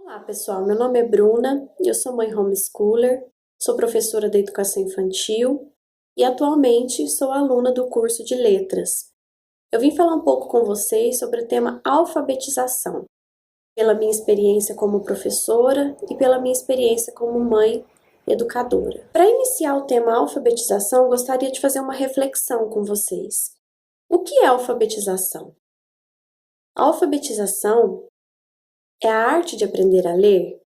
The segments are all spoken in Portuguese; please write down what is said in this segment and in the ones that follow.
Olá pessoal, meu nome é Bruna, eu sou mãe homeschooler, sou professora da educação infantil e atualmente sou aluna do curso de letras. Eu vim falar um pouco com vocês sobre o tema alfabetização, pela minha experiência como professora e pela minha experiência como mãe educadora. Para iniciar o tema alfabetização, eu gostaria de fazer uma reflexão com vocês. O que é alfabetização? A alfabetização é a arte de aprender a ler?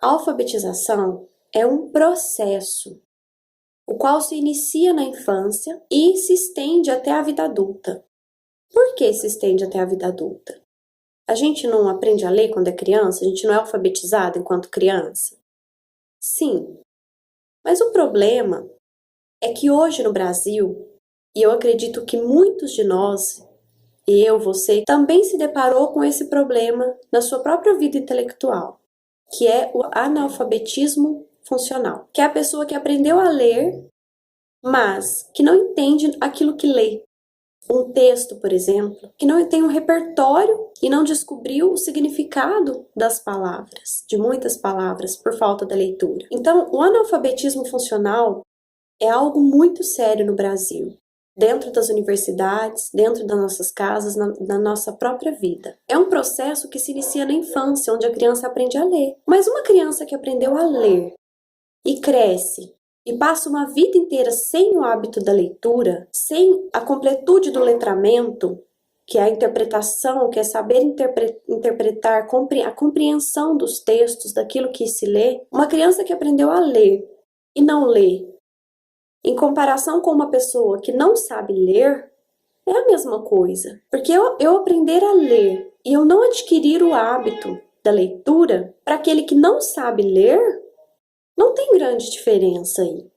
A alfabetização é um processo, o qual se inicia na infância e se estende até a vida adulta. Por que se estende até a vida adulta? A gente não aprende a ler quando é criança? A gente não é alfabetizado enquanto criança? Sim, mas o problema é que hoje no Brasil, e eu acredito que muitos de nós, você, também se deparou com esse problema na sua própria vida intelectual, que é o analfabetismo funcional, que é a pessoa que aprendeu a ler, mas que não entende aquilo que lê. Um texto, por exemplo, que não tem um repertório e não descobriu o significado das palavras, de muitas palavras, por falta da leitura. Então, o analfabetismo funcional é algo muito sério no Brasil, dentro das universidades, dentro das nossas casas, na nossa própria vida. É um processo que se inicia na infância, onde a criança aprende a ler. Mas uma criança que aprendeu a ler e cresce e passa uma vida inteira sem o hábito da leitura, sem a completude do letramento, que é a interpretação, que é saber interpretar, a compreensão dos textos, daquilo que se lê, uma criança que aprendeu a ler e não lê, em comparação com uma pessoa que não sabe ler, é a mesma coisa. Porque eu aprender a ler e eu não adquirir o hábito da leitura, para aquele que não sabe ler, não tem grande diferença aí.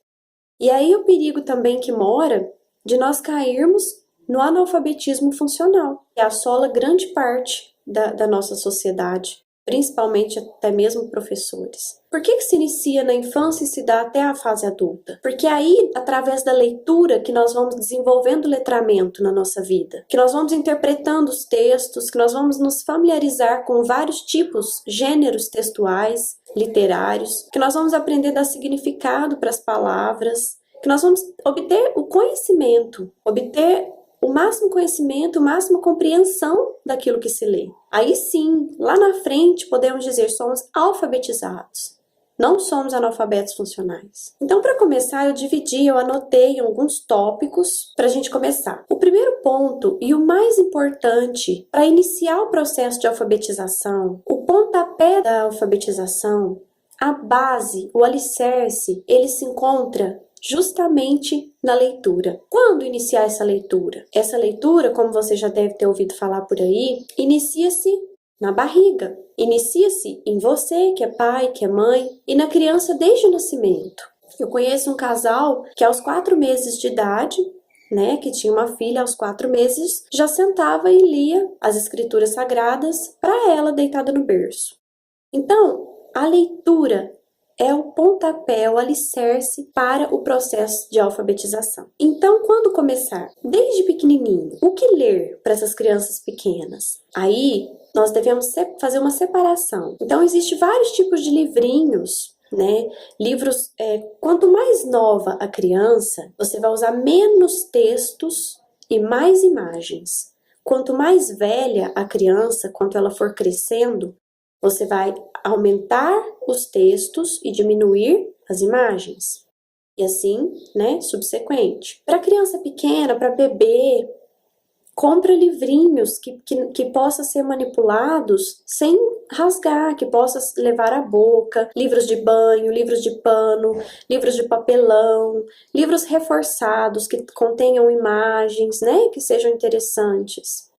E aí o perigo também que mora de nós cairmos no analfabetismo funcional, que assola grande parte da nossa sociedade, principalmente até mesmo professores. Por que se inicia na infância e se dá até a fase adulta? Porque aí, através da leitura, que nós vamos desenvolvendo letramento na nossa vida, que nós vamos interpretando os textos, que nós vamos nos familiarizar com vários tipos, gêneros textuais, literários, que nós vamos aprender a dar significado para as palavras, que nós vamos obter o conhecimento, obter o máximo conhecimento, a máxima compreensão daquilo que se lê. Aí sim, lá na frente, podemos dizer, somos alfabetizados. Não somos analfabetos funcionais. Então, para começar, eu anotei alguns tópicos para a gente começar. O primeiro ponto e o mais importante para iniciar o processo de alfabetização, o pontapé da alfabetização, a base, o alicerce, ele se encontra justamente na leitura. Quando iniciar essa leitura? Essa leitura, como você já deve ter ouvido falar por aí, inicia-se na barriga. Inicia-se em você, que é pai, que é mãe, e na criança desde o nascimento. Eu conheço um casal que aos 4 meses de idade, que tinha uma filha aos 4 meses, já sentava e lia as escrituras sagradas para ela deitada no berço. Então, a leitura é o pontapé, o alicerce para o processo de alfabetização. Então, quando começar? Desde pequenininho. O que ler para essas crianças pequenas? Aí, nós devemos fazer uma separação. Então, existem vários tipos de livrinhos, Livros, quanto mais nova a criança, você vai usar menos textos e mais imagens. Quanto mais velha a criança, quanto ela for crescendo, você vai aumentar os textos e diminuir as imagens. E assim, subsequente. Para criança pequena, para bebê, compra livrinhos que possam ser manipulados sem rasgar, que possam levar à boca, livros de banho, livros de pano, livros de papelão, livros reforçados que contenham imagens, que sejam interessantes.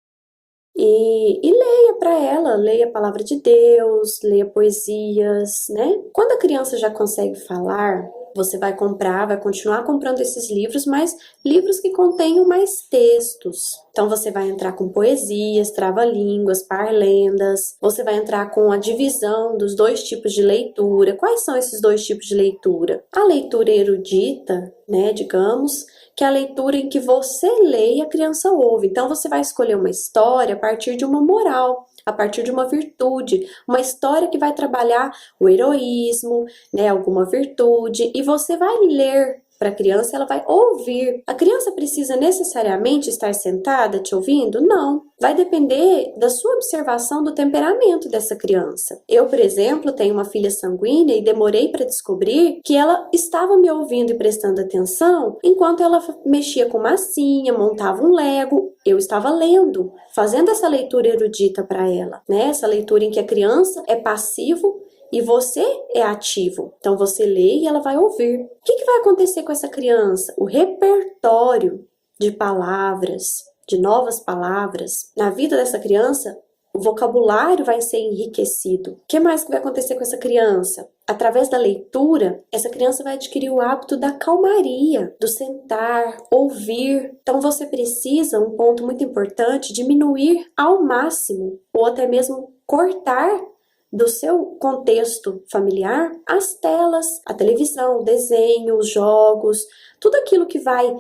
E leia para ela, leia a palavra de Deus, leia poesias, Quando a criança já consegue falar, você vai continuar comprando esses livros, mas livros que contenham mais textos. Então você vai entrar com poesias, trava-línguas, parlendas, você vai entrar com a divisão dos 2 tipos de leitura. Quais são esses 2 tipos de leitura? A leitura erudita, digamos, que é a leitura em que você lê e a criança ouve. Então você vai escolher uma história a partir de uma moral, a partir de uma virtude, uma história que vai trabalhar o heroísmo, né, alguma virtude, e você vai ler para a criança, ela vai ouvir. A criança precisa necessariamente estar sentada te ouvindo? Não. Vai depender da sua observação do temperamento dessa criança. Eu, por exemplo, tenho uma filha sanguínea e demorei para descobrir que ela estava me ouvindo e prestando atenção enquanto ela mexia com massinha, montava um Lego. Eu estava lendo, fazendo essa leitura erudita para ela, né? Essa leitura em que a criança é passivo e você é ativo. Então você lê e ela vai ouvir. O que vai acontecer com essa criança? O repertório de palavras, de novas palavras, na vida dessa criança, o vocabulário vai ser enriquecido. O que mais que vai acontecer com essa criança? Através da leitura, essa criança vai adquirir o hábito da calmaria, do sentar, ouvir. Então você precisa, um ponto muito importante, diminuir ao máximo, ou até mesmo cortar do seu contexto familiar as telas, a televisão, o desenho, os jogos, tudo aquilo que vai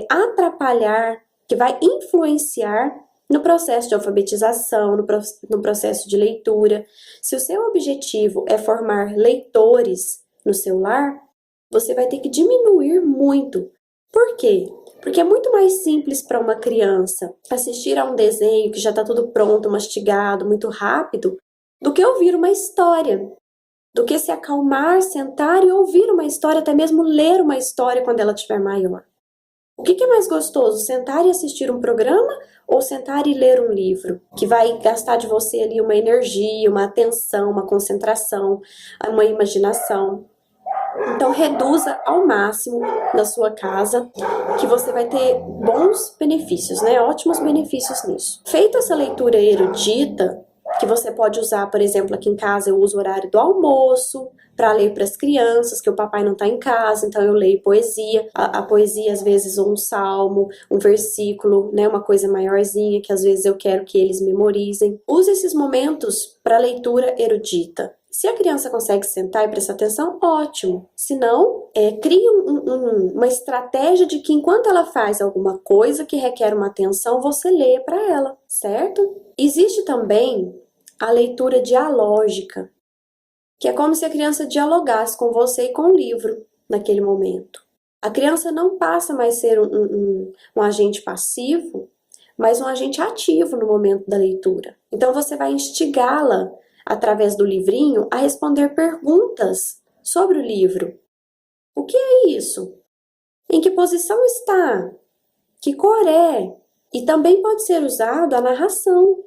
atrapalhar, que vai influenciar no processo de alfabetização, no processo de leitura. Se o seu objetivo é formar leitores no seu lar, você vai ter que diminuir muito. Por quê? Porque é muito mais simples para uma criança assistir a um desenho que já está tudo pronto, mastigado, muito rápido, do que ouvir uma história, do que se acalmar, sentar e ouvir uma história, até mesmo ler uma história quando ela estiver maior. O que é mais gostoso, sentar e assistir um programa ou sentar e ler um livro, que vai gastar de você ali uma energia, uma atenção, uma concentração, uma imaginação? Então reduza ao máximo na sua casa, que você vai ter bons benefícios, né? Ótimos benefícios nisso. Feita essa leitura erudita, que você pode usar, por exemplo, aqui em casa eu uso o horário do almoço para ler para as crianças, que o papai não está em casa, então eu leio poesia. A poesia, às vezes, um salmo, um versículo, né, uma coisa maiorzinha que às vezes eu quero que eles memorizem. Use esses momentos para leitura erudita. Se a criança consegue sentar e prestar atenção, ótimo. Se não, crie uma estratégia de que enquanto ela faz alguma coisa que requer uma atenção, você lê para ela, certo? Existe também a leitura dialógica, que é como se a criança dialogasse com você e com o livro naquele momento. A criança não passa mais a ser um agente passivo, mas um agente ativo no momento da leitura. Então você vai instigá-la, através do livrinho, a responder perguntas sobre o livro. O que é isso? Em que posição está? Que cor é? E também pode ser usado a narração,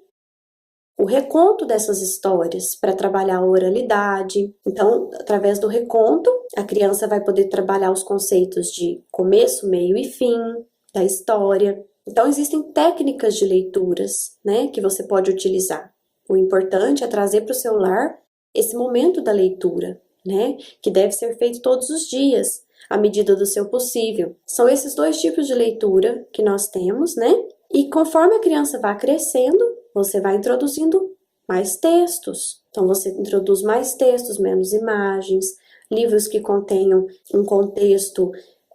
o reconto dessas histórias para trabalhar a oralidade. Então, através do reconto, a criança vai poder trabalhar os conceitos de começo, meio e fim da história. Então, existem técnicas de leituras, né, que você pode utilizar. O importante é trazer para o seu lar esse momento da leitura, né, que deve ser feito todos os dias, à medida do seu possível. São esses dois tipos de leitura que nós temos, né? E conforme a criança vai crescendo, você vai introduzindo mais textos. Então, você introduz mais textos, menos imagens, livros que contenham um contexto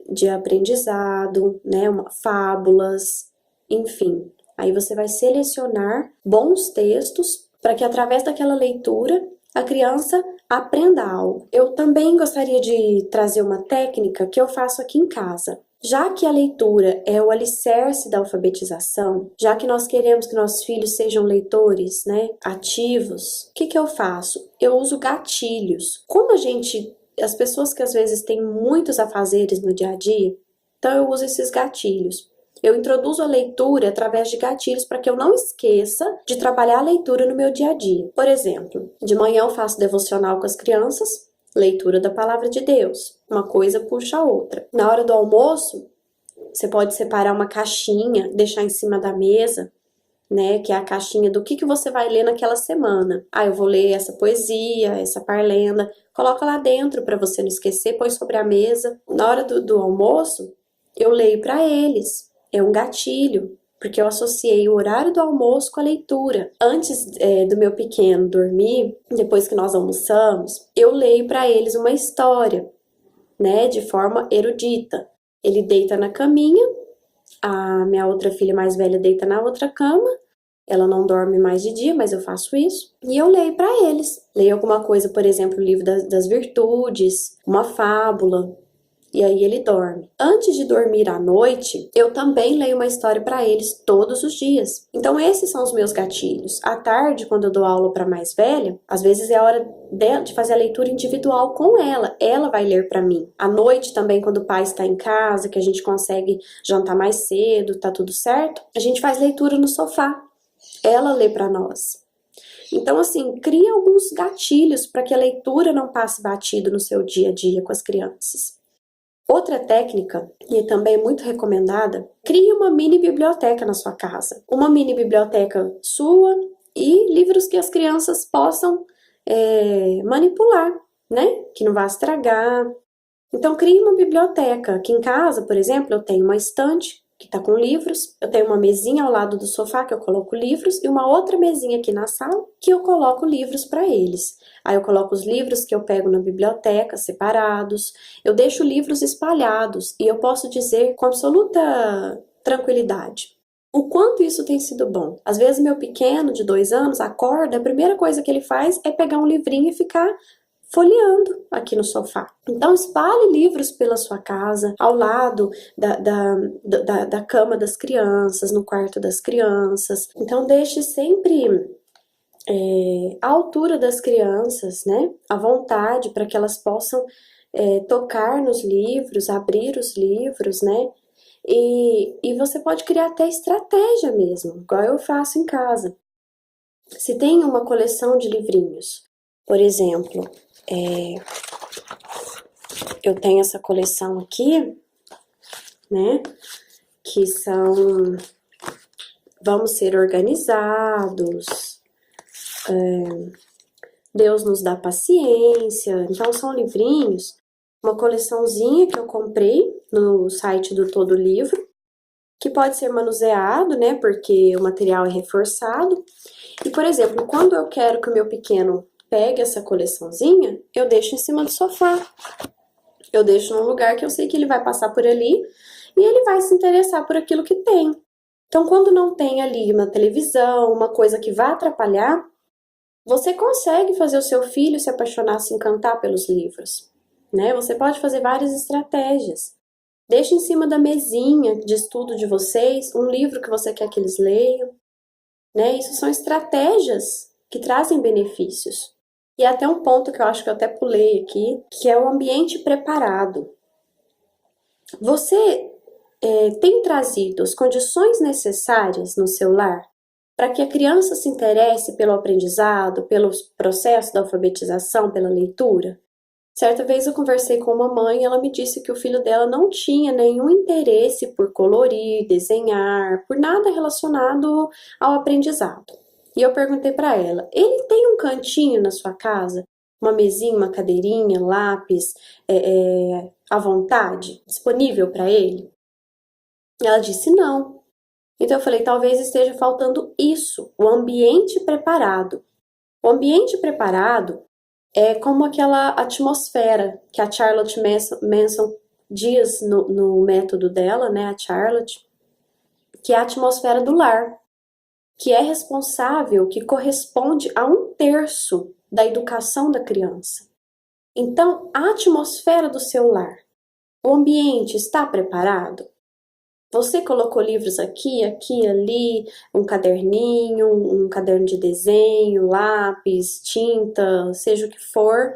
de aprendizado, né? Fábulas, enfim. Aí você vai selecionar bons textos para que através daquela leitura a criança aprenda algo. Eu também gostaria de trazer uma técnica que eu faço aqui em casa. Já que a leitura é o alicerce da alfabetização, já que nós queremos que nossos filhos sejam leitores, né, ativos, o que eu faço? Eu uso gatilhos. Como as pessoas que às vezes têm muitos afazeres no dia a dia, então eu uso esses gatilhos. Eu introduzo a leitura através de gatilhos para que eu não esqueça de trabalhar a leitura no meu dia a dia. Por exemplo, de manhã eu faço devocional com as crianças, leitura da palavra de Deus. Uma coisa puxa a outra. Na hora do almoço, você pode separar uma caixinha, deixar em cima da mesa, né, que é a caixinha do que você vai ler naquela semana. Eu vou ler essa poesia, essa parlenda, coloca lá dentro para você não esquecer, põe sobre a mesa. Na hora do almoço, eu leio para eles. É um gatilho, porque eu associei o horário do almoço com a leitura. Antes do meu pequeno dormir, depois que nós almoçamos, eu leio para eles uma história, né, de forma erudita. Ele deita na caminha, a minha outra filha mais velha deita na outra cama, Ela não dorme mais de dia, mas eu faço isso. E eu leio para eles. Leio alguma coisa, por exemplo, o livro das virtudes, uma fábula. E aí ele dorme. Antes de dormir à noite, eu também leio uma história para eles todos os dias. Então esses são os meus gatilhos. À tarde, quando eu dou aula para mais velha, às vezes é a hora de fazer a leitura individual com ela. Ela vai ler para mim. À noite também, quando o pai está em casa, que a gente consegue jantar mais cedo, tá tudo certo, a gente faz leitura no sofá. Ela lê para nós. Então, assim, cria alguns gatilhos para que a leitura não passe batido no seu dia a dia com as crianças. Outra técnica, e também é muito recomendada, crie uma mini biblioteca na sua casa. Uma mini biblioteca sua e livros que as crianças possam manipular, né? Que não vá estragar. Então, crie uma biblioteca. Aqui em casa, por exemplo, eu tenho uma estante que está com livros, eu tenho uma mesinha ao lado do sofá que eu coloco livros e uma outra mesinha aqui na sala que eu coloco livros para eles. Aí eu coloco os livros que eu pego na biblioteca separados, eu deixo livros espalhados e eu posso dizer com absoluta tranquilidade o quanto isso tem sido bom. Às vezes meu pequeno de 2 anos acorda, a primeira coisa que ele faz é pegar um livrinho e ficar folheando aqui no sofá. Então espalhe livros pela sua casa, ao lado da cama das crianças, no quarto das crianças. Então deixe sempre à altura das crianças, né? À vontade, para que elas possam tocar nos livros, abrir os livros, né? E você pode criar até estratégia mesmo, igual eu faço em casa. Se tem uma coleção de livrinhos, por exemplo, eu tenho essa coleção aqui, né? Que são Vamos Ser Organizados, Deus Nos Dá Paciência. Então são livrinhos, uma coleçãozinha que eu comprei no site do Todo Livro, que pode ser manuseado, né? Porque o material é reforçado. E, por exemplo, quando eu quero que o meu pequeno pegue essa coleçãozinha, eu deixo em cima do sofá. Eu deixo num lugar que eu sei que ele vai passar por ali e ele vai se interessar por aquilo que tem. Então, quando não tem ali uma televisão, uma coisa que vá atrapalhar, você consegue fazer o seu filho se apaixonar, se encantar pelos livros, né? Você pode fazer várias estratégias. Deixe em cima da mesinha de estudo de vocês um livro que você quer que eles leiam, né? Isso são estratégias que trazem benefícios. E até um ponto que eu acho que eu até pulei aqui, que é o ambiente preparado. Você tem trazido as condições necessárias no seu lar para que a criança se interesse pelo aprendizado, pelo processo da alfabetização, pela leitura? Certa vez eu conversei com uma mãe e ela me disse que o filho dela não tinha nenhum interesse por colorir, desenhar, por nada relacionado ao aprendizado. E eu perguntei para ela, ele tem um cantinho na sua casa? Uma mesinha, uma cadeirinha, lápis, à vontade, disponível para ele? E ela disse não. Então eu falei, talvez esteja faltando isso, o ambiente preparado. O ambiente preparado é como aquela atmosfera que a Charlotte Manson diz no método dela, né, a Charlotte, que é a atmosfera do lar, que é responsável, que corresponde a 1/3 da educação da criança. Então, a atmosfera do seu lar, o ambiente está preparado? Você colocou livros aqui, ali, um caderninho, um caderno de desenho, lápis, tinta, seja o que for.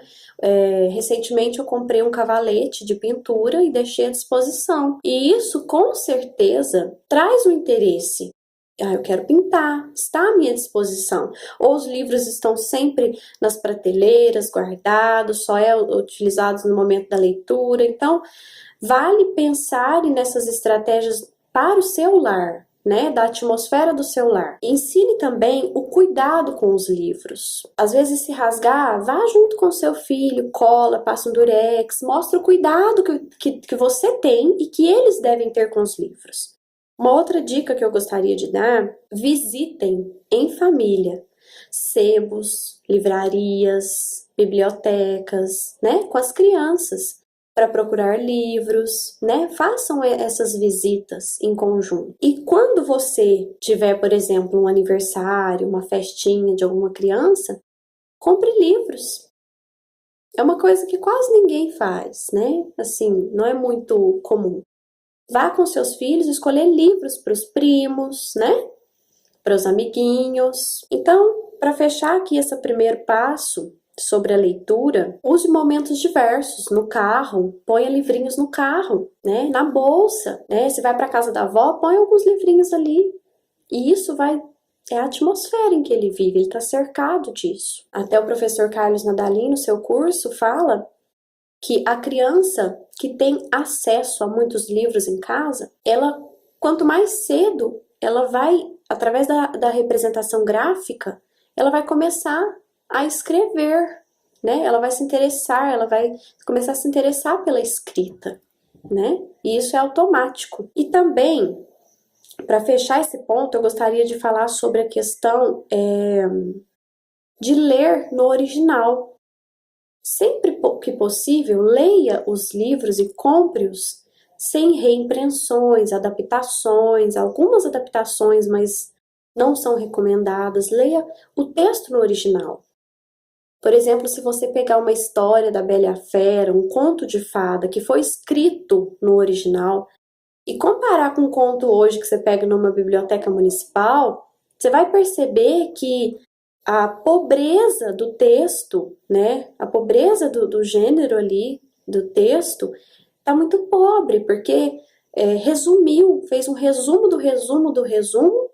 Recentemente eu comprei um cavalete de pintura e deixei à disposição. E isso, com certeza, traz um interesse. Eu quero pintar, está à minha disposição. Ou os livros estão sempre nas prateleiras, guardados, só utilizados no momento da leitura. Então, vale pensar nessas estratégias para o seu lar, né, da atmosfera do seu lar. Ensine também o cuidado com os livros. Às vezes, se rasgar, vá junto com seu filho, cola, passa um durex, mostra o cuidado que você tem e que eles devem ter com os livros. Uma outra dica que eu gostaria de dar, visitem em família sebos, livrarias, bibliotecas, né, com as crianças. para procurar livros, né? Façam essas visitas em conjunto. E quando você tiver, por exemplo, um aniversário, uma festinha de alguma criança, compre livros. É uma coisa que quase ninguém faz, né? Assim, não é muito comum. Vá com seus filhos escolher livros para os primos, né? Para os amiguinhos. Então, para fechar aqui esse primeiro passo sobre a leitura, use momentos diversos no carro, ponha livrinhos no carro, né? Na bolsa, né? Se vai para casa da avó, põe alguns livrinhos ali. E isso é a atmosfera em que ele vive, ele está cercado disso. Até o professor Carlos Nadalim, no seu curso, fala que a criança que tem acesso a muitos livros em casa, ela, quanto mais cedo, ela vai, através da representação gráfica, ela vai começar a escrever, né? Ela vai se interessar, ela vai começar a se interessar pela escrita, né? E isso é automático. E também, para fechar esse ponto, eu gostaria de falar sobre a questão de ler no original. Sempre que possível, leia os livros e compre-os sem reimpressões, adaptações, algumas adaptações, mas não são recomendadas. Leia o texto no original. Por exemplo, se você pegar uma história da Bela e a Fera, um conto de fada que foi escrito no original, e comparar com um conto hoje que você pega numa biblioteca municipal, você vai perceber que a pobreza do texto, né, a pobreza do gênero ali, do texto, está muito pobre, porque fez um resumo do resumo do resumo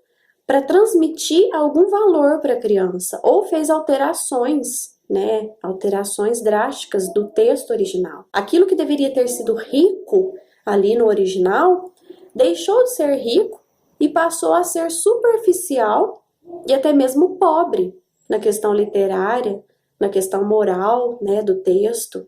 para transmitir algum valor para a criança, ou fez alterações, né, alterações drásticas do texto original. Aquilo que deveria ter sido rico ali no original, deixou de ser rico e passou a ser superficial e até mesmo pobre na questão literária, na questão moral, né, do texto.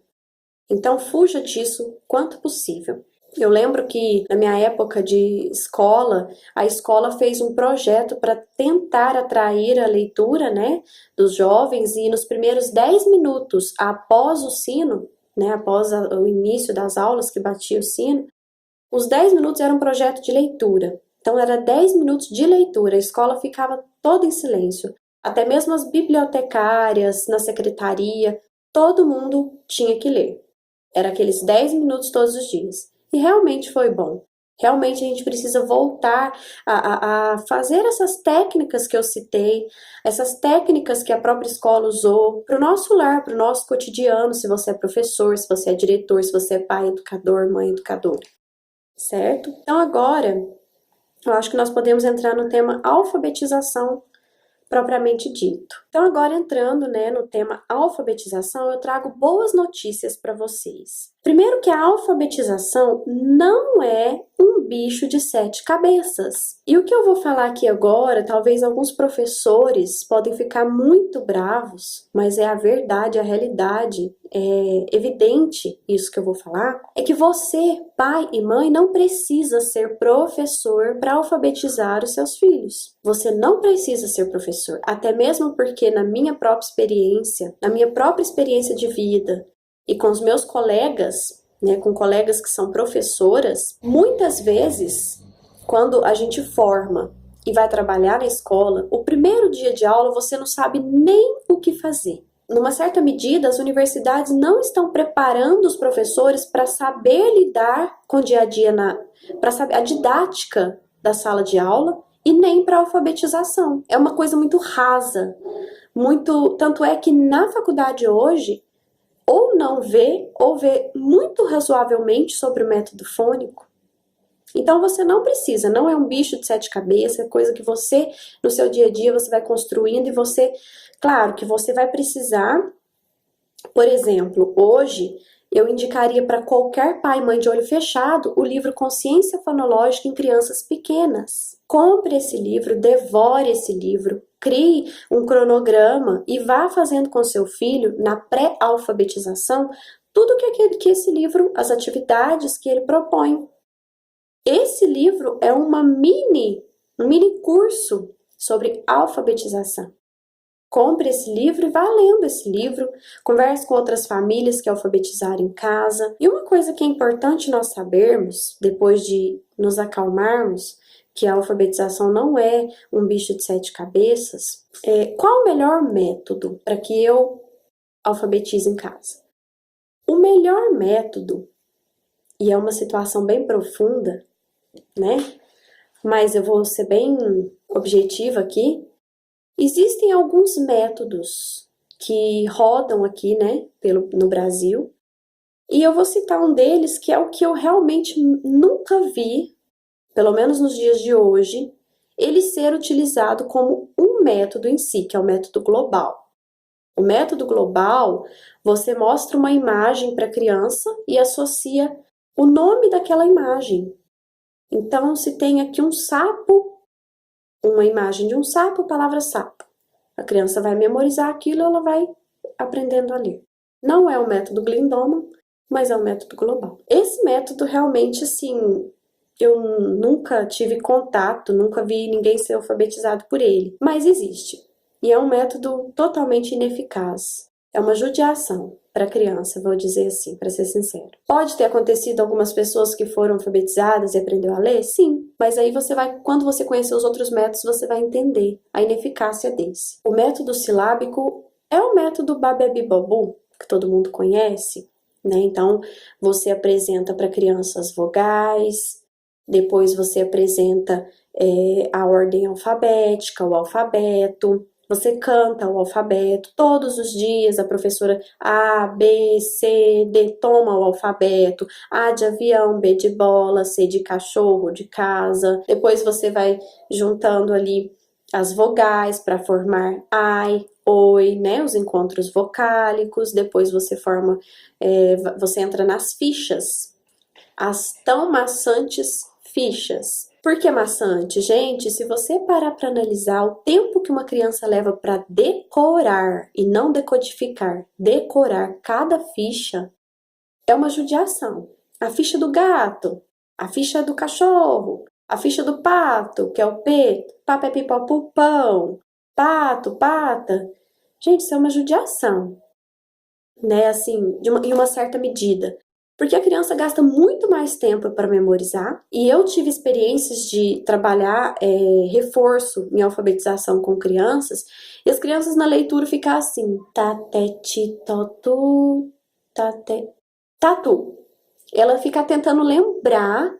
Então fuja disso quanto possível. Eu lembro que na minha época de escola, a escola fez um projeto para tentar atrair a leitura, né, dos jovens, e nos primeiros 10 minutos após o sino, né, após o início das aulas que batia o sino, os 10 minutos era um projeto de leitura. Então era 10 minutos de leitura, a escola ficava toda em silêncio. Até mesmo as bibliotecárias, na secretaria, todo mundo tinha que ler. Era aqueles 10 minutos todos os dias. E realmente foi bom. Realmente a gente precisa voltar a fazer essas técnicas que eu citei, essas técnicas que a própria escola usou para o nosso lar, para o nosso cotidiano, se você é professor, se você é diretor, se você é pai educador, mãe educadora. Certo? Então agora, eu acho que nós podemos entrar no tema alfabetização propriamente dito. Então agora entrando, né, no tema alfabetização, eu trago boas notícias para vocês. Primeiro que a alfabetização não é um bicho de 7 cabeças. E o que eu vou falar aqui agora, talvez alguns professores podem ficar muito bravos, mas é a verdade, a realidade, é evidente isso que eu vou falar, é que você, pai e mãe, não precisa ser professor para alfabetizar os seus filhos. Você não precisa ser professor, até mesmo porque na minha própria experiência de vida e com os meus colegas, né, com colegas que são professoras, muitas vezes, quando a gente forma e vai trabalhar na escola, o primeiro dia de aula você não sabe nem o que fazer. Numa certa medida, as universidades não estão preparando os professores para saber lidar com o dia a dia, para saber a didática da sala de aula e nem para a alfabetização. É uma coisa muito rasa, tanto é que na faculdade hoje, ou não vê, ou vê muito razoavelmente sobre o método fônico. Então você não precisa, não é um bicho de 7 cabeças, é coisa que você, no seu dia a dia, você vai construindo e você, claro que você vai precisar, por exemplo, hoje eu indicaria para qualquer pai e mãe de olho fechado o livro Consciência Fonológica em Crianças Pequenas. Compre esse livro, devore esse livro, crie um cronograma e vá fazendo com seu filho, na pré-alfabetização, tudo que esse livro, as atividades que ele propõe. Esse livro é um mini curso sobre alfabetização. Compre esse livro e vá lendo esse livro, converse com outras famílias que alfabetizaram em casa. E uma coisa que é importante nós sabermos, depois de nos acalmarmos, que a alfabetização não é um bicho de 7 cabeças, qual o melhor método para que eu alfabetize em casa? O melhor método, e é uma situação bem profunda, né? Mas eu vou ser bem objetiva aqui. Existem alguns métodos que rodam aqui, né, no Brasil, e eu vou citar um deles que é o que eu realmente nunca vi, pelo menos nos dias de hoje, ele ser utilizado como um método em si, que é o método global. O método global, você mostra uma imagem para a criança e associa o nome daquela imagem. Então, se tem aqui um sapo, uma imagem de um sapo, palavra sapo. A criança vai memorizar aquilo, ela vai aprendendo a ler. Não é o método Glindoman, mas é o método global. Esse método realmente, assim, eu nunca tive contato, nunca vi ninguém ser alfabetizado por ele, mas existe. E é um método totalmente ineficaz. É uma judiação para a criança, vou dizer assim, para ser sincero. Pode ter acontecido algumas pessoas que foram alfabetizadas e aprendeu a ler? Sim, mas aí você vai, quando você conhecer os outros métodos, você vai entender a ineficácia desse. O método silábico é o método Babebi-Babu, que todo mundo conhece, né? Então, você apresenta para a criança as vogais, depois você apresenta a ordem alfabética, o alfabeto. Você canta o alfabeto todos os dias, a professora A, B, C, D, toma o alfabeto, A de avião, B de bola, C de cachorro, de casa. Depois você vai juntando ali as vogais para formar ai, oi, né? Os encontros vocálicos. Depois você forma, você entra nas fichas, as tão maçantes fichas. Por que maçante? Gente, se você parar para analisar o tempo que uma criança leva para decorar e não decodificar, decorar cada ficha, é uma judiação. A ficha do gato, a ficha do cachorro, a ficha do pato, que é o P, papé, pipó, pupão, pato, pata. Gente, isso é uma judiação, né? Assim, em uma certa medida. Porque a criança gasta muito mais tempo para memorizar, e eu tive experiências de trabalhar reforço em alfabetização com crianças, e as crianças na leitura ficam assim, tateti, totu, tate, tatu. Ela fica tentando lembrar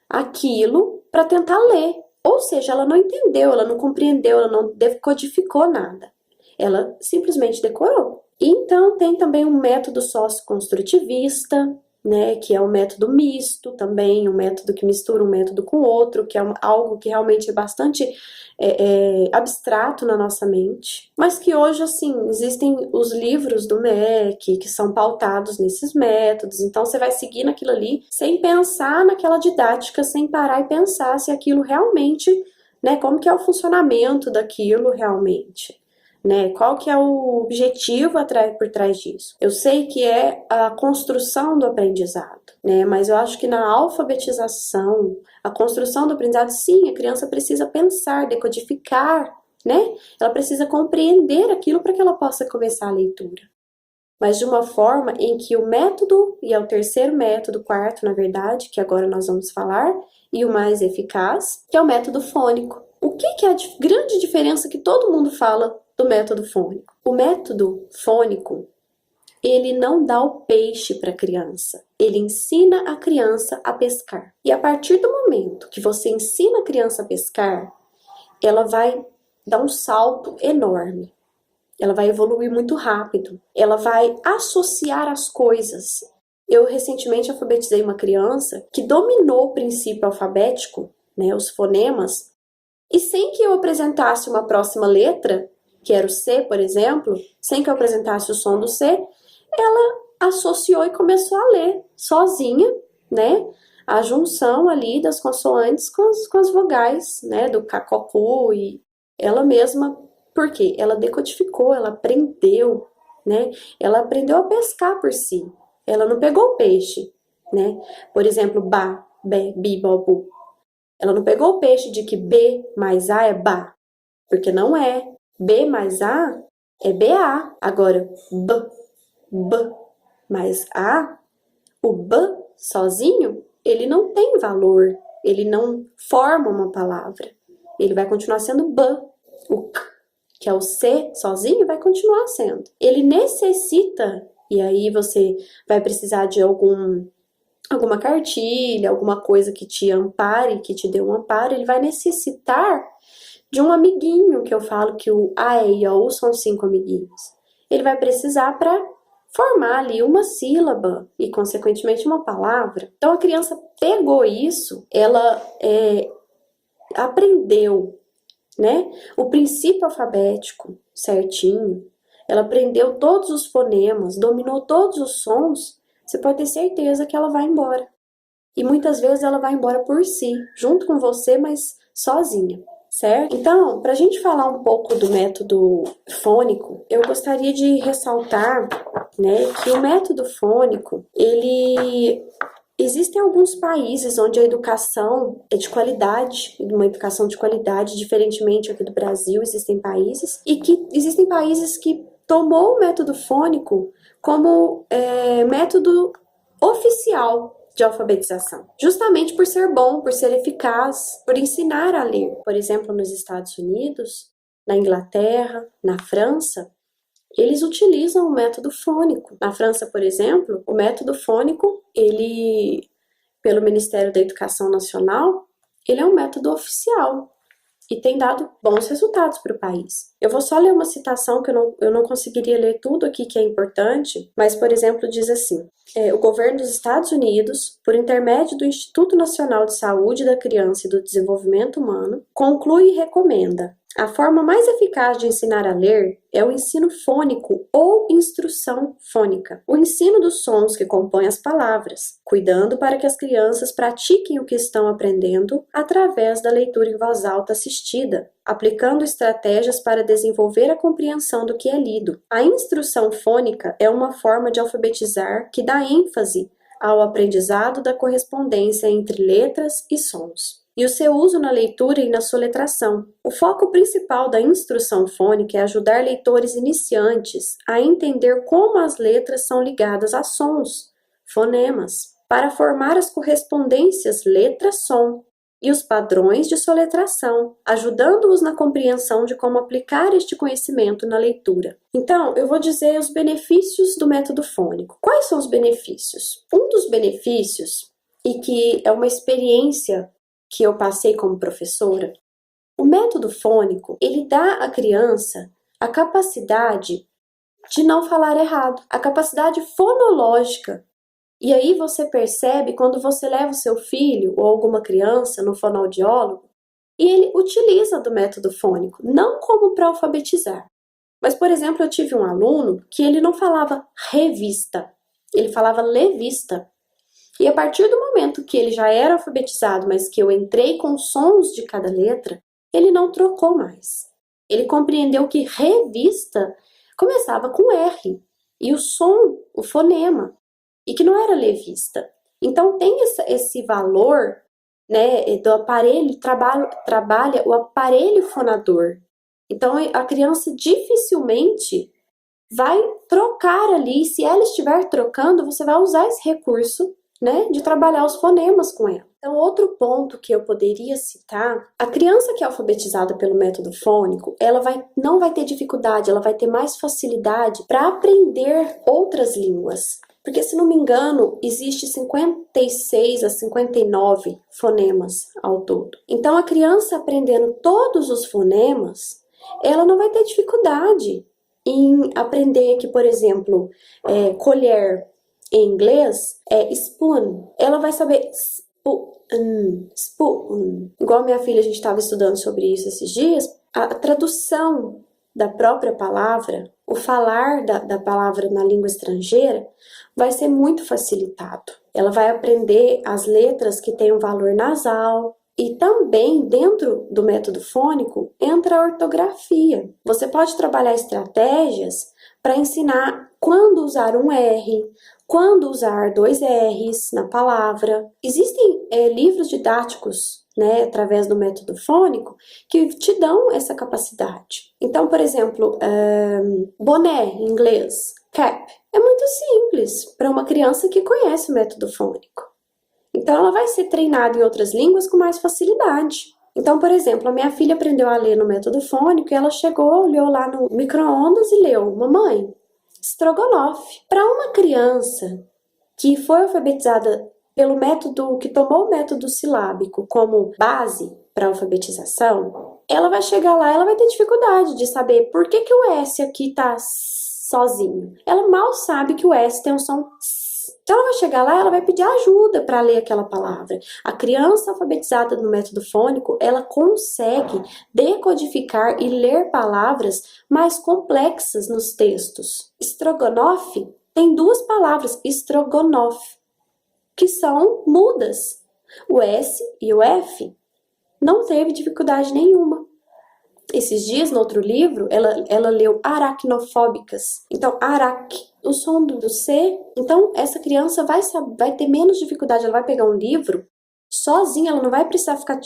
aquilo para tentar ler, ou seja, ela não entendeu, ela não compreendeu, ela não decodificou nada, ela simplesmente decorou. Então tem também um método socioconstrutivista, né, que é um método misto também, um método que mistura um método com outro, que é algo que realmente é bastante abstrato na nossa mente, mas que hoje, assim, existem os livros do MEC que são pautados nesses métodos, então você vai seguir naquilo ali sem pensar naquela didática, sem parar e pensar se aquilo realmente, né, como que é o funcionamento daquilo realmente. Né? Qual que é o objetivo por trás disso? Eu sei que é a construção do aprendizado, né? Mas eu acho que na alfabetização, a construção do aprendizado, sim, a criança precisa pensar, decodificar, né? Ela precisa compreender aquilo para que ela possa começar a leitura. Mas de uma forma em que o método, e é o terceiro método, quarto, na verdade, que agora nós vamos falar, e o mais eficaz, que é o método fônico. O que é a grande diferença que todo mundo fala do método fônico? O método fônico, ele não dá o peixe para a criança, ele ensina a criança a pescar. E a partir do momento que você ensina a criança a pescar, ela vai dar um salto enorme. Ela vai evoluir muito rápido. Ela vai associar as coisas. Eu recentemente alfabetizei uma criança que dominou o princípio alfabético, né, os fonemas, e sem que eu apresentasse uma próxima letra, que era o C, por exemplo, sem que eu apresentasse o som do C, ela associou e começou a ler sozinha, né, a junção ali das consoantes com as vogais, né, do cacocu, e ela mesma, por quê? Ela decodificou, ela aprendeu, né, ela aprendeu a pescar por si, ela não pegou o peixe, né, por exemplo, ba, be, bi, bo, bu. Ela não pegou o peixe de que B mais A é ba, porque não é. B mais A é BA. Agora, B, mais A, o B sozinho, ele não tem valor, ele não forma uma palavra. Ele vai continuar sendo B. O C, que é o C sozinho, vai continuar sendo. Ele necessita, e aí você vai precisar de alguma cartilha, alguma coisa que te ampare, que te dê um amparo, ele vai necessitar de um amiguinho, que eu falo que o A, E e o U são 5 amiguinhos. Ele vai precisar para formar ali uma sílaba e, consequentemente, uma palavra. Então, a criança pegou isso, ela aprendeu, né, o princípio alfabético certinho, ela aprendeu todos os fonemas, dominou todos os sons, você pode ter certeza que ela vai embora. E muitas vezes ela vai embora por si, junto com você, mas sozinha, certo? Então, para a gente falar um pouco do método fônico, eu gostaria de ressaltar, né, que o método fônico, existem alguns países onde a educação é de qualidade, uma educação de qualidade, diferentemente aqui do Brasil, existem países que tomou o método fônico como método oficial de alfabetização, justamente por ser bom, por ser eficaz, por ensinar a ler. Por exemplo, nos Estados Unidos, na Inglaterra, na França, eles utilizam o método fônico. Na França, por exemplo, o método fônico, pelo Ministério da Educação Nacional, ele é um método oficial e tem dado bons resultados para o país. Eu vou só ler uma citação, que eu não conseguiria ler tudo aqui que é importante, mas, por exemplo, diz assim: o governo dos Estados Unidos, por intermédio do Instituto Nacional de Saúde da Criança e do Desenvolvimento Humano, conclui e recomenda: a forma mais eficaz de ensinar a ler é o ensino fônico ou instrução fônica, o ensino dos sons que compõem as palavras, cuidando para que as crianças pratiquem o que estão aprendendo através da leitura em voz alta assistida, aplicando estratégias para desenvolver a compreensão do que é lido. A instrução fônica é uma forma de alfabetizar que dá ênfase ao aprendizado da correspondência entre letras e sons, e o seu uso na leitura e na soletração. O foco principal da instrução fônica é ajudar leitores iniciantes a entender como as letras são ligadas a sons, fonemas, para formar as correspondências letra-som e os padrões de soletração, ajudando-os na compreensão de como aplicar este conhecimento na leitura. Então, eu vou dizer os benefícios do método fônico. Quais são os benefícios? Um dos benefícios, e que é uma experiência que eu passei como professora, o método fônico, ele dá à criança a capacidade de não falar errado, a capacidade fonológica. E aí você percebe quando você leva o seu filho ou alguma criança no fonoaudiólogo e ele utiliza do método fônico, não como para alfabetizar. Mas, por exemplo, eu tive um aluno que ele não falava revista, ele falava levista. E a partir do momento que ele já era alfabetizado, mas que eu entrei com sons de cada letra, ele não trocou mais. Ele compreendeu que revista começava com R, e o som, o fonema, e que não era levista. Então tem esse valor, né, do aparelho, trabalha o aparelho fonador. Então a criança dificilmente vai trocar ali, se ela estiver trocando, você vai usar esse recurso, né, de trabalhar os fonemas com ela. Então, outro ponto que eu poderia citar, a criança que é alfabetizada pelo método fônico, ela não vai ter dificuldade, ela vai ter mais facilidade para aprender outras línguas. Porque, se não me engano, existe 56 a 59 fonemas ao todo. Então, a criança aprendendo todos os fonemas, ela não vai ter dificuldade em aprender que, por exemplo, colher em inglês é spoon. Ela vai saber spoon. Igual minha filha, a gente estava estudando sobre isso esses dias. A tradução da própria palavra, o falar da palavra na língua estrangeira vai ser muito facilitado. Ela vai aprender as letras que têm um valor nasal. E também, dentro do método fônico, entra a ortografia. Você pode trabalhar estratégias para ensinar quando usar um R, quando usar dois R's na palavra. Existem livros didáticos, né, através do método fônico, que te dão essa capacidade. Então, por exemplo, boné em inglês, cap, é muito simples para uma criança que conhece o método fônico. Então, ela vai ser treinada em outras línguas com mais facilidade. Então, por exemplo, a minha filha aprendeu a ler no método fônico e ela chegou, olhou lá no micro-ondas e leu: mamãe, estrogonofe. Para uma criança que foi alfabetizada pelo método, que tomou o método silábico como base para a alfabetização, ela vai chegar lá, ela vai ter dificuldade de saber por que o S aqui tá sozinho. Ela mal sabe que o S tem um som S. Então ela vai chegar lá, ela vai pedir ajuda para ler aquela palavra. A criança alfabetizada no método fônico, ela consegue decodificar e ler palavras mais complexas nos textos. Estrogonofe tem duas palavras, estrogonofe, que são mudas. O S e o F não teve dificuldade nenhuma. Esses dias, no outro livro, ela leu aracnofóbicas. Então, o som do C. Então, essa criança vai ter menos dificuldade. Ela vai pegar um livro sozinha, ela não vai precisar ficar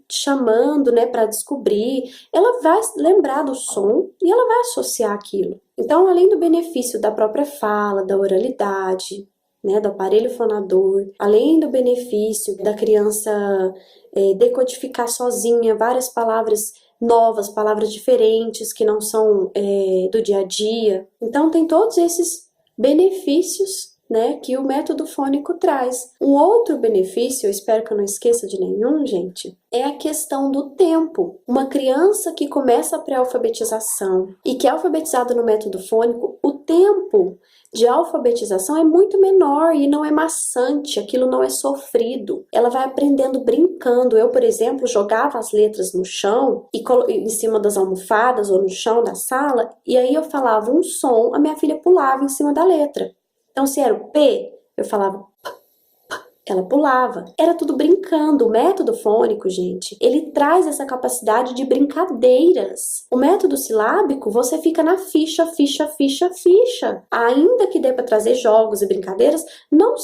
chamando, né, para descobrir. Ela vai lembrar do som e ela vai associar aquilo. Então, além do benefício da própria fala, da oralidade, né, do aparelho fonador, além do benefício da criança decodificar sozinha várias palavras novas, palavras diferentes que não são do dia a dia. Então tem todos esses benefícios, né, que o método fônico traz. Um outro benefício, eu espero que eu não esqueça de nenhum, gente, é a questão do tempo. Uma criança que começa a pré-alfabetização e que é alfabetizada no método fônico, o tempo de alfabetização é muito menor e não é maçante, aquilo não é sofrido. Ela vai aprendendo brincando. Eu, por exemplo, jogava as letras no chão, em cima das almofadas ou no chão da sala, e aí eu falava um som, a minha filha pulava em cima da letra. Então, se era o P, eu falava P, ela pulava. Era tudo brincando. O método fônico, gente, ele traz essa capacidade de brincadeiras. O método silábico, você fica na ficha. Ainda que dê para trazer jogos e brincadeiras, não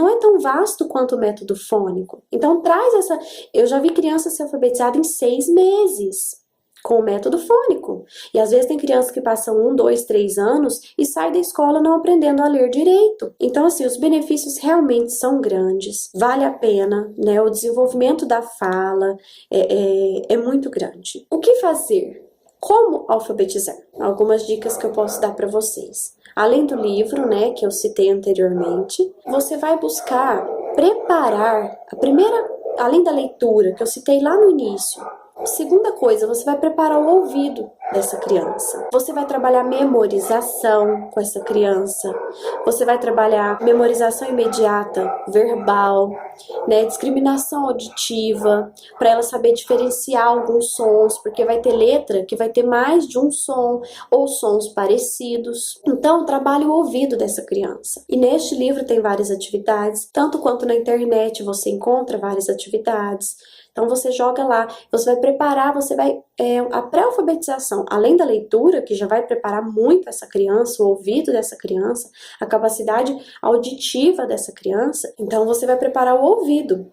é tão vasto quanto o método fônico. Então, traz essa... Eu já vi criança ser alfabetizada em 6 meses. Com o método fônico. E às vezes tem crianças que passam 1, 2, 3 anos e saem da escola não aprendendo a ler direito. Então, assim, os benefícios realmente são grandes. Vale a pena, né? O desenvolvimento da fala é muito grande. O que fazer? Como alfabetizar? Algumas dicas que eu posso dar para vocês. Além do livro, né, que eu citei anteriormente, você vai buscar preparar além da leitura, que eu citei lá no início. Segunda coisa, você vai preparar o ouvido dessa criança. Você vai trabalhar memorização com essa criança. Você vai trabalhar memorização imediata, verbal, né, discriminação auditiva, para ela saber diferenciar alguns sons, porque vai ter letra que vai ter mais de um som ou sons parecidos. Então, trabalhe o ouvido dessa criança. E neste livro tem várias atividades, tanto quanto na internet você encontra várias atividades. Então, você joga lá, você vai preparar, a pré-alfabetização, além da leitura, que já vai preparar muito essa criança, o ouvido dessa criança, a capacidade auditiva dessa criança, então você vai preparar o ouvido.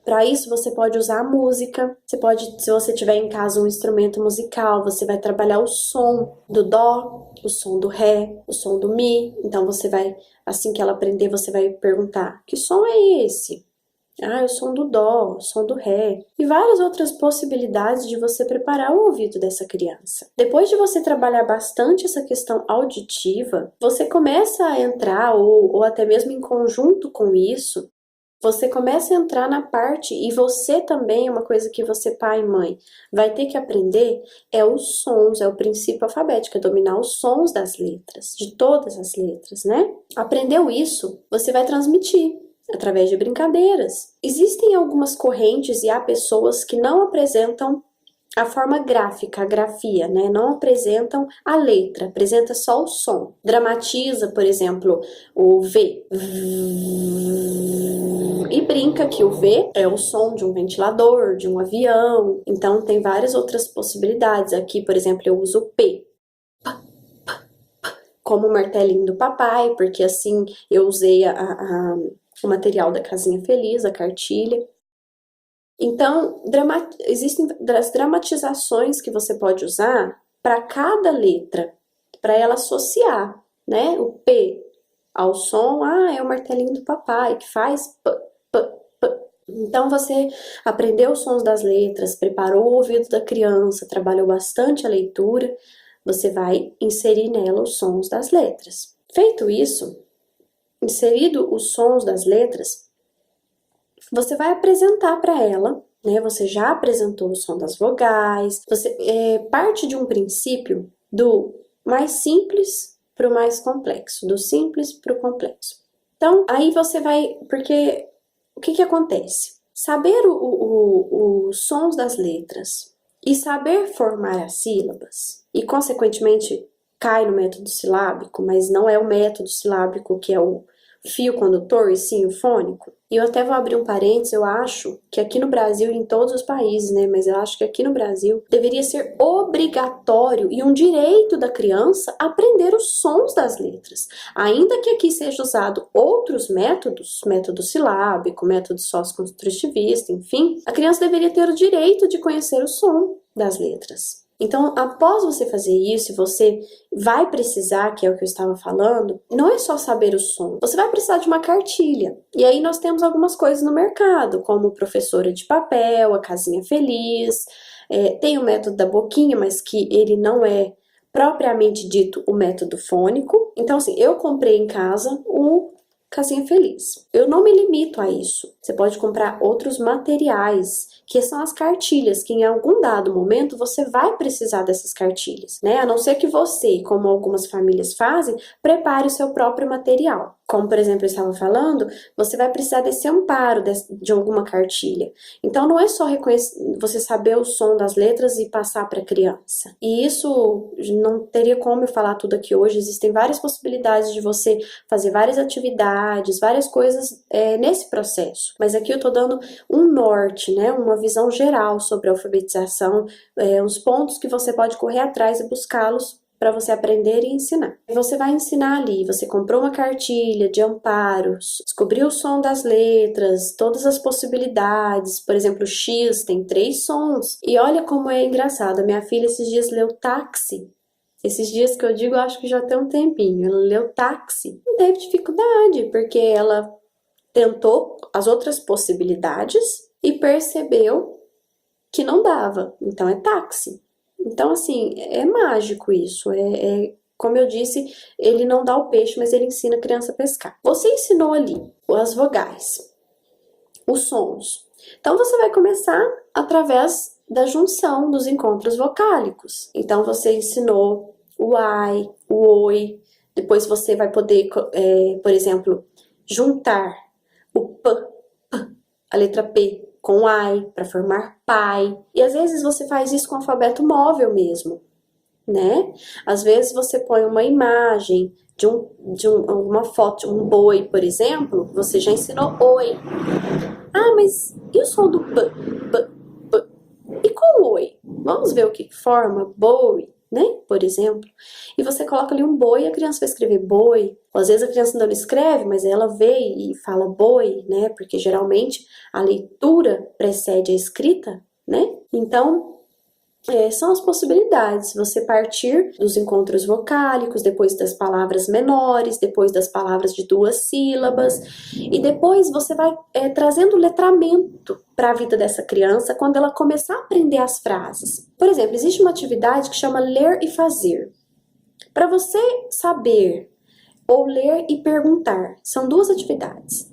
Para isso, você pode usar a música, se você tiver em casa um instrumento musical, você vai trabalhar o som do dó, o som do ré, o som do mi. Então, assim que ela aprender, você vai perguntar, que som é esse? O som do dó, o som do ré. E várias outras possibilidades de você preparar o ouvido dessa criança. Depois de você trabalhar bastante essa questão auditiva, você começa a entrar, ou até mesmo em conjunto com isso, você começa a entrar na parte, e você também, uma coisa que você, pai e mãe, vai ter que aprender, é os sons, é o princípio alfabético, é dominar os sons das letras, de todas as letras, né? Aprendeu isso, você vai transmitir através de brincadeiras. Existem algumas correntes e há pessoas que não apresentam a forma gráfica, a grafia, né? Não apresentam a letra, apresenta só o som. Dramatiza, por exemplo, o V. E brinca que o V é o som de um ventilador, de um avião. Então, tem várias outras possibilidades. Aqui, por exemplo, eu uso o P. como o martelinho do papai, porque assim eu usei o material da Casinha Feliz, a cartilha. Então, existem as dramatizações que você pode usar para cada letra, para ela associar, né? O P ao som, é o martelinho do papai, que faz P, P, P. Então, você aprendeu os sons das letras, preparou o ouvido da criança, trabalhou bastante a leitura, você vai inserir nela os sons das letras. Feito isso, inserido os sons das letras, você vai apresentar para ela, né? Você já apresentou o som das vogais, você parte de um princípio do mais simples para o mais complexo, do simples para o complexo. Então, aí você vai, porque o que acontece? Saber os sons das letras e saber formar as sílabas, e consequentemente cai no método silábico, mas não é o método silábico que é o fio condutor, e sim o fônico. E eu até vou abrir um parênteses, eu acho que aqui no Brasil, em todos os países, né, mas eu acho que aqui no Brasil deveria ser obrigatório e um direito da criança aprender os sons das letras. Ainda que aqui seja usado outros métodos, método silábico, método socioconstrutivista, enfim, a criança deveria ter o direito de conhecer o som das letras. Então, após você fazer isso, você vai precisar, que é o que eu estava falando, não é só saber o som, você vai precisar de uma cartilha. E aí nós temos algumas coisas no mercado, como professora de papel, a Casinha Feliz, tem o método da boquinha, mas que ele não é propriamente dito o método fônico. Então, assim, eu comprei em casa o Casinha Feliz. Eu não me limito a isso. Você pode comprar outros materiais, que são as cartilhas, que em algum dado momento você vai precisar dessas cartilhas, né? A não ser que você, como algumas famílias fazem, prepare o seu próprio material. Como, por exemplo, eu estava falando, você vai precisar desse amparo de alguma cartilha. Então, não é só você saber o som das letras e passar para a criança. E isso não teria como eu falar tudo aqui hoje. Existem várias possibilidades de você fazer várias atividades, várias coisas nesse processo. Mas aqui eu estou dando um norte, né? Uma visão geral sobre a alfabetização, os pontos que você pode correr atrás e buscá-los para você aprender e ensinar. Você vai ensinar ali, você comprou uma cartilha de amparos, descobriu o som das letras, todas as possibilidades, por exemplo, X tem 3 sons, e olha como é engraçado, a minha filha esses dias leu táxi. Esses dias que eu digo, eu acho que já tem um tempinho, ela leu táxi. Não teve dificuldade, porque ela tentou as outras possibilidades e percebeu que não dava, então é táxi. Então, assim, é mágico isso, como eu disse, ele não dá o peixe, mas ele ensina a criança a pescar. Você ensinou ali as vogais, os sons. Então, você vai começar através da junção dos encontros vocálicos. Então, você ensinou o ai, o oi, depois você vai poder, por exemplo, juntar o p, a letra P, com ai, para formar pai. E às vezes você faz isso com alfabeto móvel mesmo, né? Às vezes você põe uma imagem de uma foto, um boi, por exemplo, você já ensinou oi. Ah, mas e o som do b, b, b? E com o oi? Vamos ver o que forma boi, né? Por exemplo. E você coloca ali um boi e a criança vai escrever boi. Ou às vezes a criança não escreve, mas ela vê e fala boi, né? Porque geralmente a leitura precede a escrita, né? Então, são as possibilidades. Você partir dos encontros vocálicos, depois das palavras menores, depois das palavras de 2 sílabas, e depois você vai trazendo letramento para a vida dessa criança quando ela começar a aprender as frases. Por exemplo, existe uma atividade que chama ler e fazer. Para você saber ou ler e perguntar, são 2 atividades.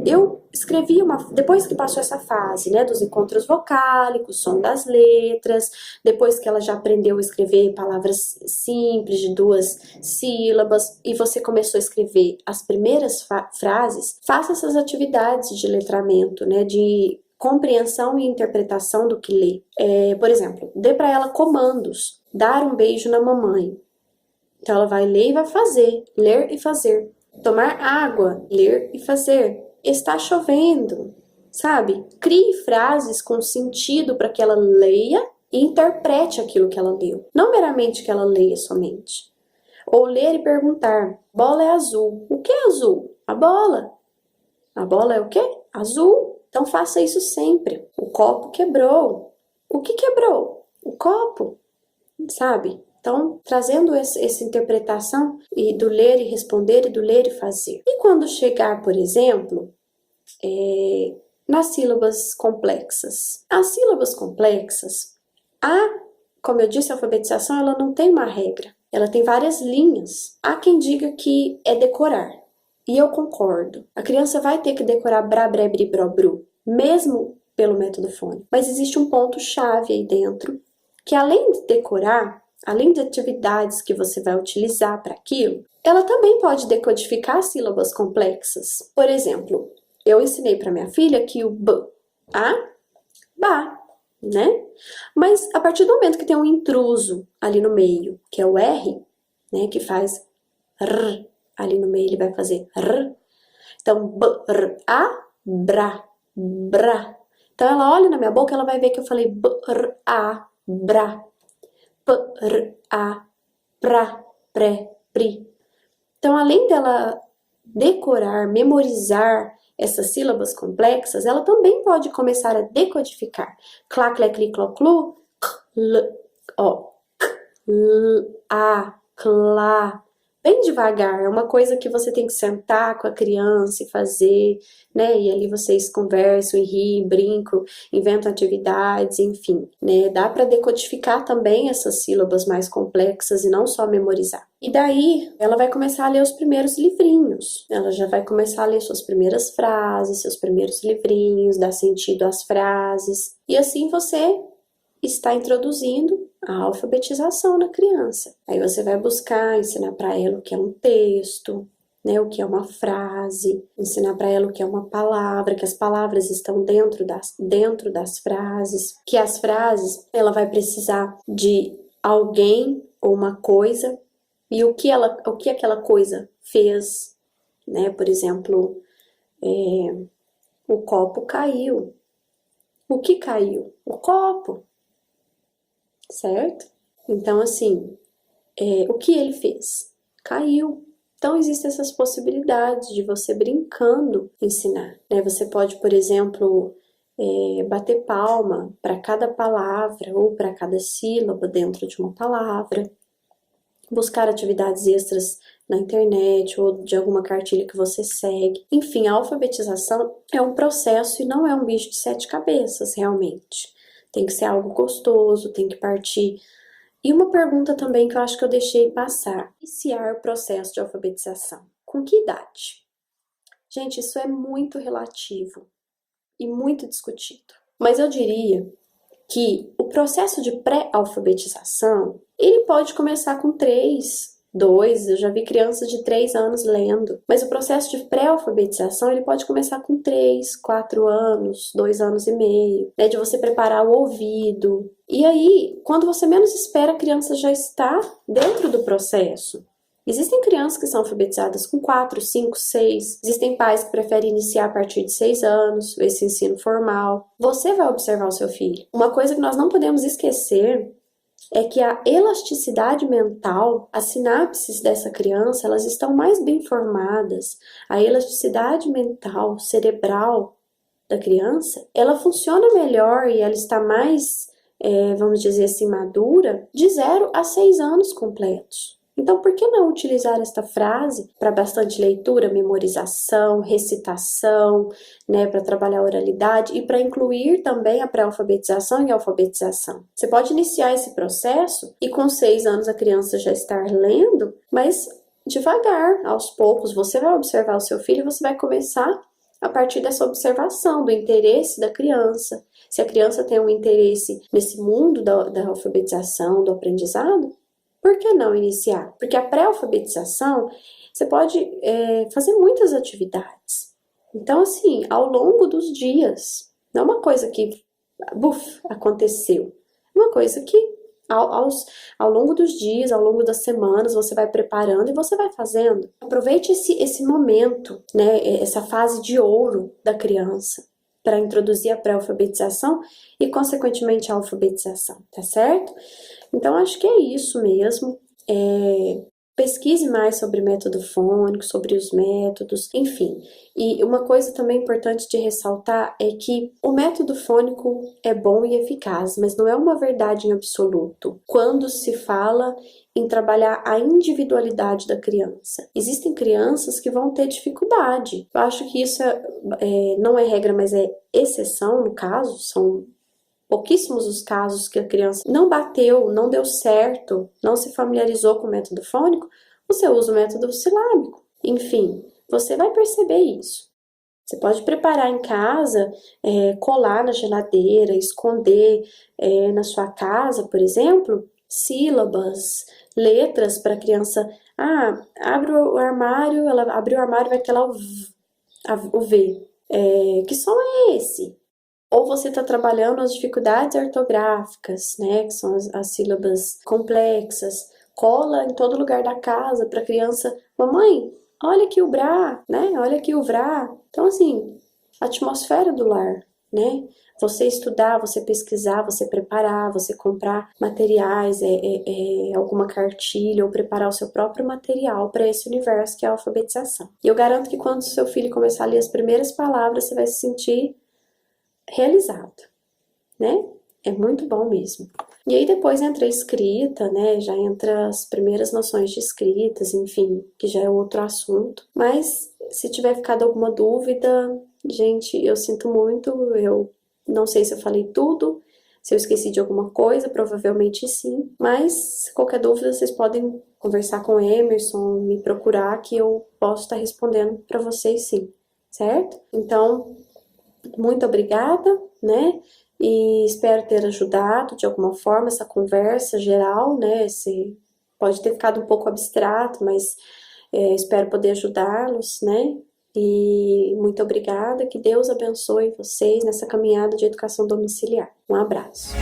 Eu escrevi depois que passou essa fase, né, dos encontros vocálicos, som das letras, depois que ela já aprendeu a escrever palavras simples de 2 sílabas e você começou a escrever as primeiras frases, faça essas atividades de letramento, né, de compreensão e interpretação do que lê. Por exemplo, dê para ela comandos, dar um beijo na mamãe. Então ela vai ler e vai fazer, ler e fazer. Tomar água, ler e fazer. Está chovendo, sabe? Crie frases com sentido para que ela leia e interprete aquilo que ela leu. Não meramente que ela leia somente. Ou ler e perguntar: bola é azul. O que é azul? A bola. A bola é o quê? Azul. Então faça isso sempre. O copo quebrou. O que quebrou? O copo, sabe? Então, trazendo essa interpretação e do ler e responder e do ler e fazer. E quando chegar, por exemplo, nas sílabas complexas. As sílabas complexas, como eu disse, a alfabetização ela não tem uma regra. Ela tem várias linhas. Há quem diga que é decorar. E eu concordo. A criança vai ter que decorar brá, bré, bri, bró, bru, mesmo pelo método fônico. Mas existe um ponto-chave aí dentro, que além de decorar, além de atividades que você vai utilizar para aquilo, ela também pode decodificar sílabas complexas. Por exemplo, eu ensinei para minha filha que o b, ba, né? Mas a partir do momento que tem um intruso ali no meio, que é o R, né, que faz r, ali no meio ele vai fazer r. Então, b, r, a, bra, bra. Então, ela olha na minha boca, ela vai ver que eu falei b, r, a, bra. P, r, a, pra, pré, pri. Então, além dela decorar, memorizar essas sílabas complexas, ela também pode começar a decodificar. Clá, clé, cli, cló, clu, l, ó, l, a, clá. Bem devagar, é uma coisa que você tem que sentar com a criança e fazer, né? E ali vocês conversam e riem, brincam, inventam atividades, enfim, né? Dá para decodificar também essas sílabas mais complexas e não só memorizar. E daí, ela vai começar a ler os primeiros livrinhos. Ela já vai começar a ler suas primeiras frases, seus primeiros livrinhos, dar sentido às frases. E assim você está introduzindo a alfabetização na criança. Aí você vai buscar ensinar para ela o que é um texto, né, o que é uma frase, ensinar para ela o que é uma palavra, que as palavras estão dentro das frases, que as frases ela vai precisar de alguém ou uma coisa e o que aquela coisa fez, né? Por exemplo, o copo caiu. O que caiu? O copo. Certo? Então, assim, o que ele fez? Caiu. Então, existem essas possibilidades de você brincando ensinar, né? Você pode, por exemplo, bater palma para cada palavra ou para cada sílaba dentro de uma palavra, buscar atividades extras na internet ou de alguma cartilha que você segue. Enfim, a alfabetização é um processo e não é um bicho de 7 cabeças, realmente. Tem que ser algo gostoso, tem que partir. E uma pergunta também que eu acho que eu deixei passar: iniciar o processo de alfabetização. Com que idade? Gente, isso é muito relativo e muito discutido. Mas eu diria que o processo de pré-alfabetização, ele pode começar com 3, 2, eu já vi crianças de 3 anos lendo, mas o processo de pré-alfabetização, ele pode começar com 3, 4 anos, 2 anos e meio, né, de você preparar o ouvido. E aí, quando você menos espera, a criança já está dentro do processo. Existem crianças que são alfabetizadas com 4, 5, 6. Existem pais que preferem iniciar a partir de 6 anos, esse ensino formal. Você vai observar o seu filho. Uma coisa que nós não podemos esquecer é que a elasticidade mental, as sinapses dessa criança, elas estão mais bem formadas. A elasticidade mental, cerebral da criança, ela funciona melhor e ela está mais, vamos dizer assim, madura de 0 a 6 anos completos. Então, por que não utilizar esta frase para bastante leitura, memorização, recitação, né, para trabalhar a oralidade e para incluir também a pré-alfabetização e a alfabetização? Você pode iniciar esse processo e com 6 anos a criança já estar lendo, mas devagar, aos poucos, você vai observar o seu filho e você vai começar a partir dessa observação do interesse da criança. Se a criança tem um interesse nesse mundo da alfabetização, do aprendizado, por que não iniciar? Porque a pré-alfabetização, você pode fazer muitas atividades. Então, assim, ao longo dos dias, não é uma coisa que, aconteceu. É uma coisa que, ao longo dos dias, ao longo das semanas, você vai preparando e você vai fazendo. Aproveite esse momento, né, essa fase de ouro da criança, para introduzir a pré-alfabetização e, consequentemente, a alfabetização, tá certo? Então, acho que é isso mesmo. Pesquise mais sobre método fônico, sobre os métodos, enfim. E uma coisa também importante de ressaltar é que o método fônico é bom e eficaz, mas não é uma verdade em absoluto quando se fala em trabalhar a individualidade da criança. Existem crianças que vão ter dificuldade. Eu acho que isso não é regra, mas é exceção no caso, são pouquíssimos os casos que a criança não bateu, não deu certo, não se familiarizou com o método fônico, você usa o método silábico. Enfim, você vai perceber isso. Você pode preparar em casa, colar na geladeira, esconder na sua casa, por exemplo, sílabas, letras para a criança. Abre o armário, ela abre o armário, vai ter lá o V. Que som é esse? Ou você está trabalhando as dificuldades ortográficas, né, que são as sílabas complexas, cola em todo lugar da casa para a criança, mamãe, olha aqui o brá, né, olha aqui o vrá. Então, assim, a atmosfera do lar, né, você estudar, você pesquisar, você preparar, você comprar materiais, alguma cartilha ou preparar o seu próprio material para esse universo que é a alfabetização. E eu garanto que quando o seu filho começar a ler as primeiras palavras, você vai se sentir realizado, né? É muito bom mesmo. E aí depois entra a escrita, né? Já entra as primeiras noções de escritas, enfim, que já é outro assunto. Mas se tiver ficado alguma dúvida, gente, eu sinto muito, eu não sei se eu falei tudo, se eu esqueci de alguma coisa, provavelmente sim. Mas qualquer dúvida vocês podem conversar com o Emerson, me procurar que eu posso estar respondendo para vocês sim, certo? Então, muito obrigada, né? E espero ter ajudado de alguma forma essa conversa geral, né? Pode ter ficado um pouco abstrato, mas espero poder ajudá-los, né? E muito obrigada, que Deus abençoe vocês nessa caminhada de educação domiciliar. Um abraço.